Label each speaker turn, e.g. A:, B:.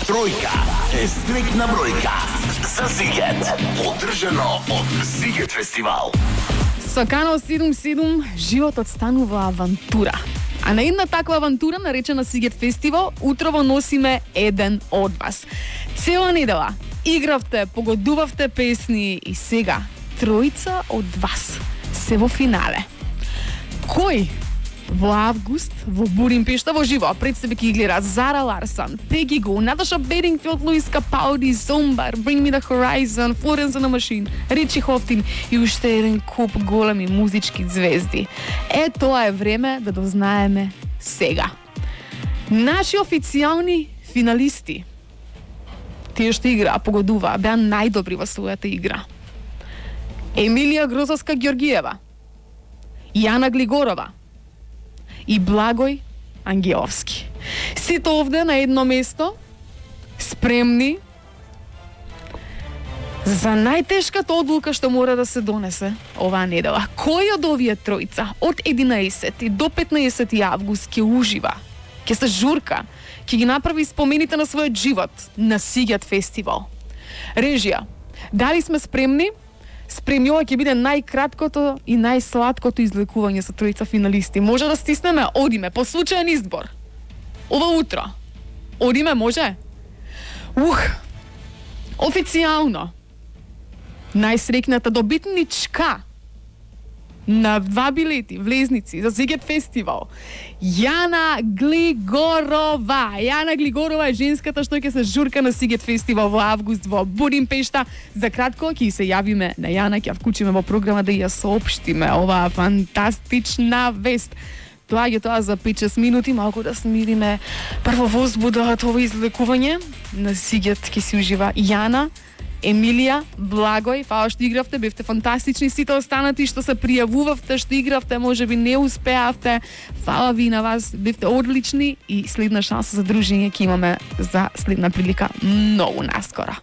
A: Тројка е стрикна бројка за Зигет. Одржано од Зигет фестивал.
B: Со Канал 77 животот станува авантура. А на една таква авантура, наречена Зигет фестивал, утрово носиме еден од вас. Цела недела игравте, погодувавте песни и сега тројца од вас се во финале. Кој во август во Будимпешта во живо пред себе ќе гледа Зара Ларсон, Пеги Го, Наташа Бедингфилд, Луис Капалди, Зомбар, Bring Me The Horizon, Florence and the Machine, Ричи Хофтин и уште еден куп големи музички звезди. Тоа е време да дознаеме сега. Наши официјални финалисти, тие што играа, погодуваа, беа најдобри во својата игра. Емилија Грозовска-Ѓоргиева, Јана Глигорова и Благој Ангеловски. Сите овде на едно место, спремни за најтешката одлука што мора да се донесе оваа недела. Кој од овие тројца од 11 до 15 август ќе ужива, ќе се журка, ќе ги направи спомените на својот живот на Зигет фестивал? Режија, дали сме спремни? Спремни, ова ќе биде најкраткото и најсладкото излекување со тројца финалисти. Може да стиснеме? Одиме по случаен избор. Ова утро. Одиме, може? Официјално најсрекната добитничка на 2 билети влезници за Зигет фестивал, Јана Глигорова. Јана Глигорова е женската што ќе се журка на Зигет фестивал во август во Будимпешта. За кратко ќе се јавиме на Јана, ќе ја вклучиме во програма да ја соопштиме оваа фантастична вест. Тоа за 5-6 минути, малку да смириме прво возбуда од ова излекување. На Зигет ќе се ужива Јана, Емилија, Благој, фала што игравте, бевте фантастични, сите останати што се пријавувавте, што игравте, можеби не успеавте. Фала ви на вас, бевте одлични и следна шанса за дружење ќе имаме за следна прилика многу наскоро.